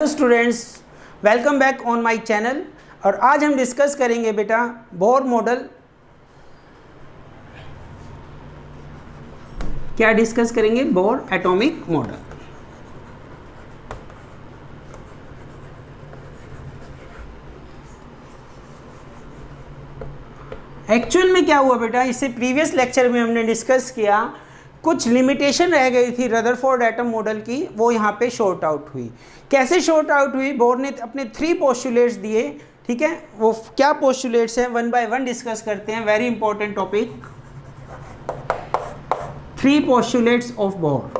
Students, welcome back on my channel. और आज हम डिस्कस करेंगे बेटा बोर मॉडल। क्या डिस्कस करेंगे? Bore atomic model. एक्चुअल में क्या हुआ बेटा, इससे प्रीवियस लेक्चर में हमने डिस्कस किया, कुछ लिमिटेशन रह गई थी रदरफोर्ड एटम मॉडल की, वो यहाँ पे शॉर्ट आउट हुई। कैसे शॉर्ट आउट हुई? बोर ने अपने 3 पोस्टुलेट्स दिए, ठीक है। वो क्या पोस्टुलेट्स हैं, वन बाय वन डिस्कस करते हैं। Very important topic, 3 postulates of Bohr.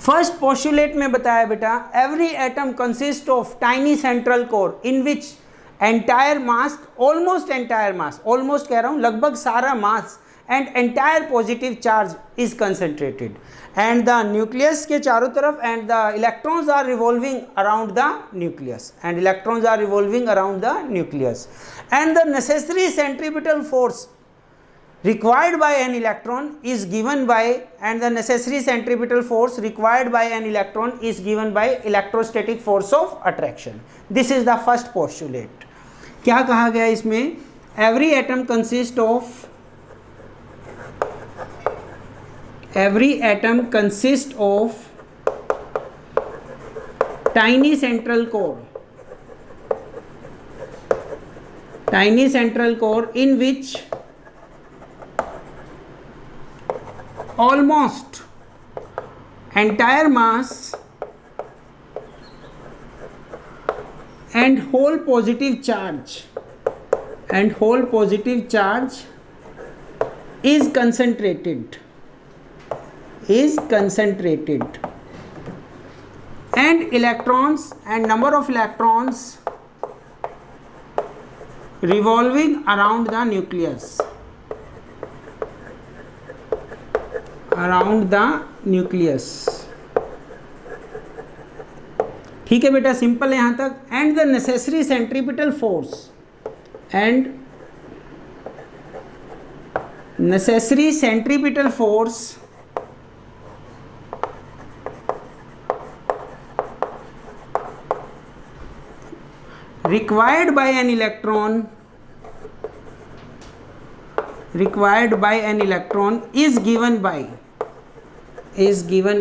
First postulate में बताया बेटा, every atom consist of tiny central core in which entire mass, almost entire mass, almost कह रहा हूं लगभग सारा mass and entire positive charge is concentrated and the nucleus के चारों तरफ and the electrons are revolving around the nucleus and electrons are revolving around the nucleus and the necessary centripetal force required by an electron is given by, and the necessary centripetal force required by an electron is given by electrostatic force of attraction. This is the first postulate. क्या कहा गया इसमें? every atom consists of tiny central core in which almost entire mass and whole positive charge is concentrated and electrons and number of electrons revolving around the nucleus, ठीक है बेटा, simple है यहां तक। And the necessary centripetal force required by an electron is given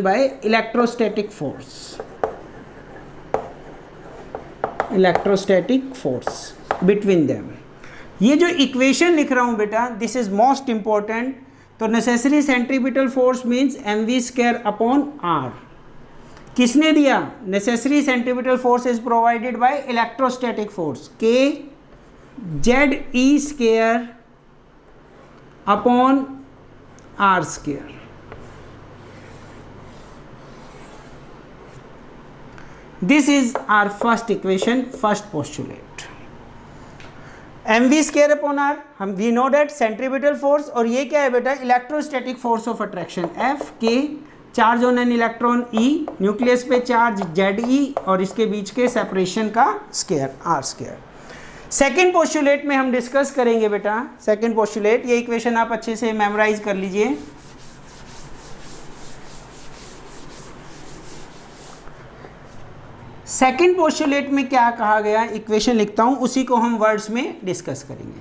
by electrostatic force between them. ये जो equation लिख रहा हूं बेटा, दिस इज मोस्ट इंपॉर्टेंट। तो necessary centripetal force means mv² upon r। किसने दिया? Necessary centripetal force is provided by electrostatic force k ze² upon r²। This is our first equation, first postulate. mv² upon r, हम we know that centripetal force, और ये क्या है बेटा? Electrostatic force of attraction F K, charge on an electron E, nucleus पे charge ZE और इसके बीच के सेपरेशन का स्क्वायर r²। सेकेंड पोस्टुलेट में हम डिस्कस करेंगे बेटा, सेकेंड पोस्टुलेट, ये इक्वेशन आप अच्छे से मेमोराइज कर लीजिए। सेकेंड पोस्टुलेट में क्या कहा गया, इक्वेशन लिखता हूं, उसी को हम वर्ड्स में डिस्कस करेंगे।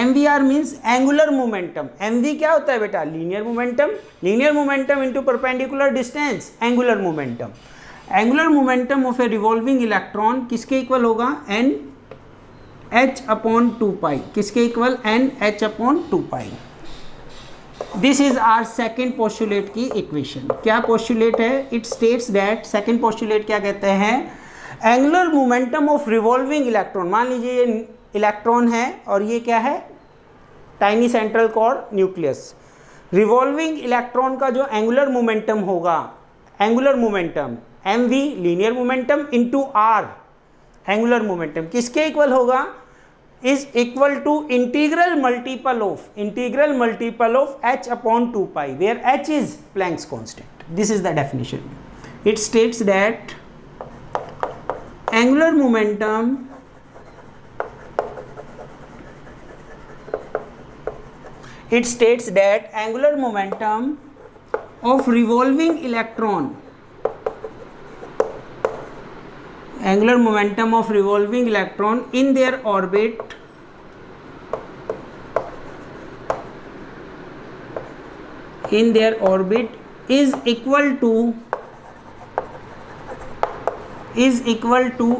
MVR means angular momentum. MV क्या होता है बेटा? Linear momentum into perpendicular distance, angular momentum of a revolving electron किसके इक्वल होगा? NH/2π। किसके इक्वल? NH/2π। This is our second postulate की इक्वेशन। क्या पोस्टुलेट है? It states that, second postulate क्या कहते हैं? Angular momentum of revolving electron. मान लीजिए ये इलेक्ट्रॉन है और ये क्या है? Tiny central core nucleus. Revolving electron का जो एंगुलर मोमेंटम होगा, angular momentum mv linear momentum into r angular momentum किसके इक्वल होगा? is equal to integral multiple of h upon 2 pi, where h is Planck's constant. This is the definition. It states that angular momentum it states that angular momentum of revolving electron in their orbit is equal to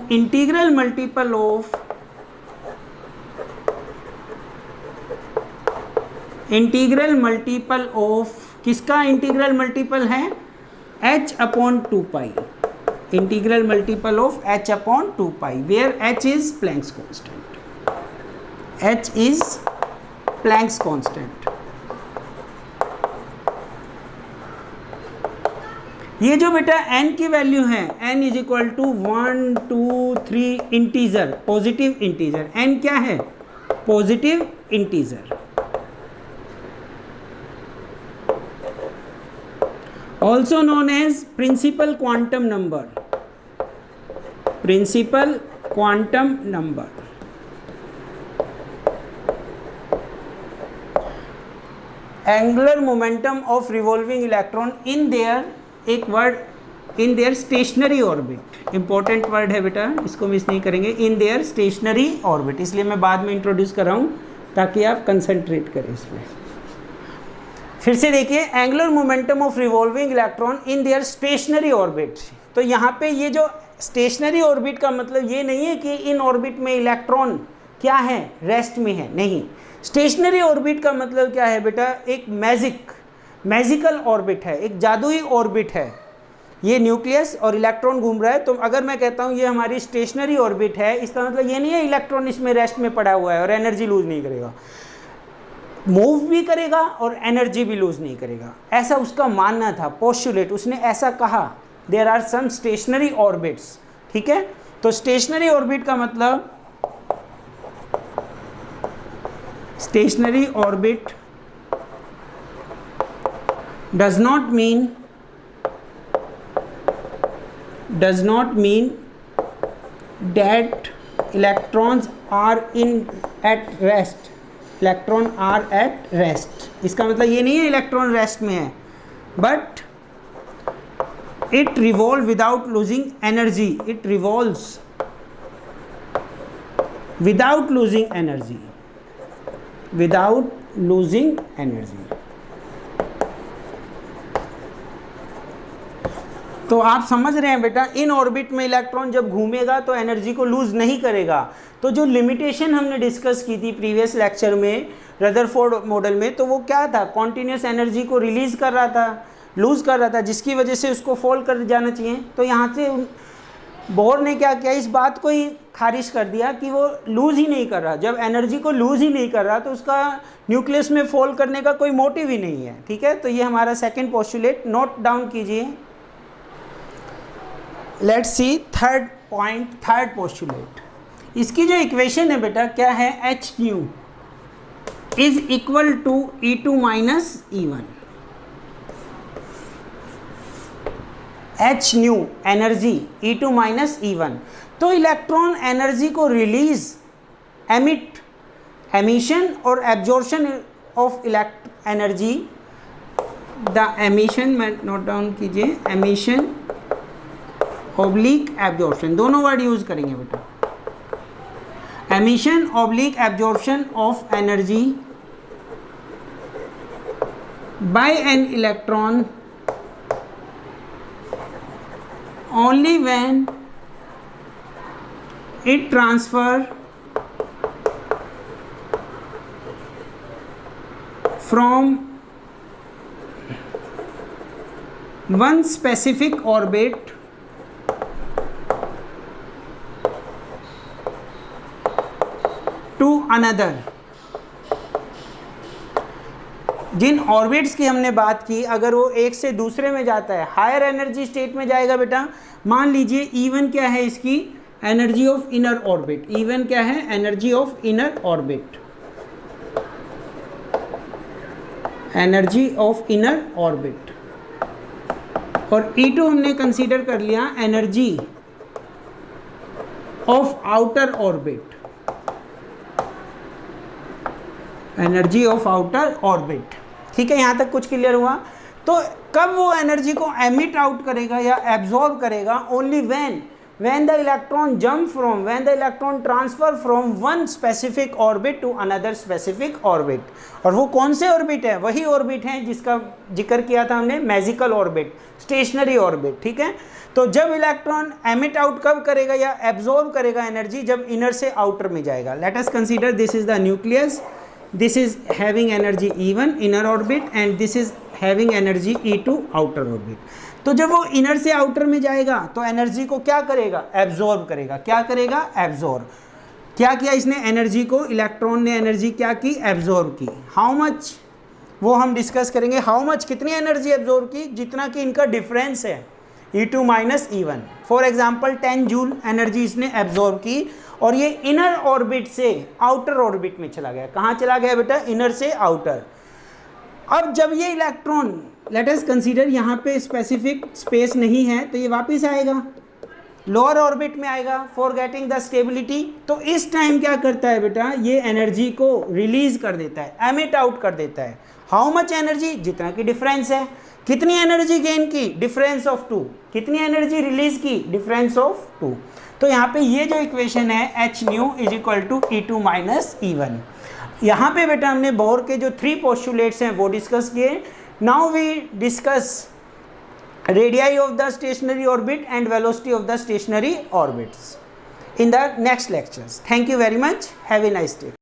integral multiple of किसका integral multiple है? h/2 integral multiple of h/2 where h is Planck's constant. ये जो बेटा n की वैल्यू है, n is equal to 1 2 3 integer, positive integer. n क्या है? Positive integer. also known as principal quantum number, angular momentum of revolving electron in their stationary orbit, important word है बेटा, इसको मिस नहीं करेंगे, in their stationary orbit, इसलिए मैं बाद में इंट्रोड्यूस कर रहा हूँ ताकि आप कंसंट्रेट करें इसमें। फिर से देखिए, angular momentum of revolving electron in their stationery orbit. तो यहाँ पे ये जो स्टेशनरी ऑर्बिट का मतलब ये नहीं है कि इन ऑर्बिट में इलेक्ट्रॉन क्या है, रेस्ट में है, नहीं। स्टेशनरी ऑर्बिट का मतलब क्या है बेटा? एक मैजिकल ऑर्बिट है, एक जादुई ऑर्बिट है। ये न्यूक्लियस और इलेक्ट्रॉन घूम रहा है। तो अगर मैं कहता हूँ ये हमारी स्टेशनरी ऑर्बिट है, इसका मतलब ये नहीं है इलेक्ट्रॉन इसमें रेस्ट में पड़ा हुआ है और एनर्जी लूज नहीं करेगा, मूव भी करेगा और एनर्जी भी लूज नहीं करेगा। ऐसा उसका मानना था, पोस्टुलेट, उसने ऐसा कहा। There are some stationary orbits, ठीक है। तो स्टेशनरी ऑर्बिट का मतलब, stationary orbit does not mean that electrons are at rest. Electron are at rest, इसका मतलब ये नहीं है इलेक्ट्रॉन रेस्ट में है, but it revolve without losing energy, it revolves without losing energy. तो आप समझ रहे हैं बेटा, इन ऑर्बिट में इलेक्ट्रॉन जब घूमेगा तो एनर्जी को लूज नहीं करेगा। तो जो लिमिटेशन हमने डिस्कस की थी प्रीवियस लेक्चर में रदरफोर्ड मॉडल में, तो वो क्या था? कॉन्टिन्यूस एनर्जी को रिलीज कर रहा था, लूज कर रहा था, जिसकी वजह से उसको फॉल कर जाना चाहिए। तो यहाँ से बोर ने क्या किया, इस बात को ही खारिज कर दिया कि वो लूज ही नहीं कर रहा। जब एनर्जी को लूज ही नहीं कर रहा तो उसका न्यूक्लियस में फॉल करने का कोई मोटिव ही नहीं है, ठीक है। तो ये हमारा सेकेंड पोस्टुलेट, नोट डाउन कीजिए। Let's see third point, third postulate. इसकी जो इक्वेशन है बेटा क्या है? H nu is equal to E2 minus E1। H nu energy E2 minus E1। तो इलेक्ट्रॉन एनर्जी को रिलीज, एमिशन और absorption of energy, the emission में नोट डाउन कीजिए, एमिशन ऑब्लिक एब्जॉर्प्शन, दोनों वर्ड यूज करेंगे बेटा। Emission oblique absorption of energy by an electron only when it transfer from one specific orbit to another। जिन orbits की हमने बात की, अगर वो एक से दूसरे में जाता है, हायर एनर्जी स्टेट में जाएगा बेटा। मान लीजिए E1 क्या है इसकी? Energy of inner orbit. E1 क्या है? Energy of inner orbit, energy of inner orbit. और E2 हमने कंसीडर कर लिया energy of outer orbit, energy of outer orbit. ठीक है, यहाँ तक कुछ क्लियर हुआ? तो कब वो एनर्जी को एमिट आउट करेगा या एब्जॉर्ब करेगा? Only when the electron jump from, when the electron transfer from one specific orbit to another specific orbit। और वो कौन से ऑर्बिट है? वही ऑर्बिट है जिसका जिक्र किया था हमने, मैजिकल ऑर्बिट, स्टेशनरी ऑर्बिट। ठीक है, तो जब इलेक्ट्रॉन एमिट आउट कब करेगा या एब्जॉर्ब करेगा एनर्जी? जब इनर से आउटर में जाएगा। Let us consider this is the nucleus, this is having energy E1 inner orbit and this is having energy E2 outer orbit। तो जब वो इनर से आउटर में जाएगा तो एनर्जी को क्या करेगा? एब्जॉर्ब करेगा। क्या करेगा? एब्जॉर्ब। क्या किया इसने? एनर्जी को, इलेक्ट्रॉन ने एनर्जी क्या की? एब्जॉर्ब की। How much? वो हम डिस्कस करेंगे। हाउ मच, कितनी एनर्जी एब्जॉर्ब की? जितना कि इनका डिफरेंस है E2 minus E1। For example 10 joule energy इसने एब्जॉर्ब की और ये इनर ऑर्बिट से आउटर ऑर्बिट में चला गया। कहाँ चला गया बेटा? इनर से आउटर। अब जब ये इलेक्ट्रॉन, लेट अस कंसीडर यहाँ पे स्पेसिफिक स्पेस नहीं है, तो ये वापस आएगा, लोअर ऑर्बिट में आएगा फॉर गेटिंग द स्टेबिलिटी। तो इस टाइम क्या करता है बेटा? ये एनर्जी को रिलीज कर देता है, एमिट आउट कर देता है। How much energy? जितना की डिफरेंस है। कितनी एनर्जी गेन की? Difference of 2। कितनी एनर्जी रिलीज की? Difference of 2। तो यहाँ पे ये जो इक्वेशन है H nu is equal to E2 minus E1। यहाँ पे बेटा हमने बोर के जो 3 पोस्टुलेट्स हैं वो डिस्कस किए। Now we discuss radii of the stationary orbit and velocity of the stationary orbits in the next lectures. Thank you very much, have a nice day.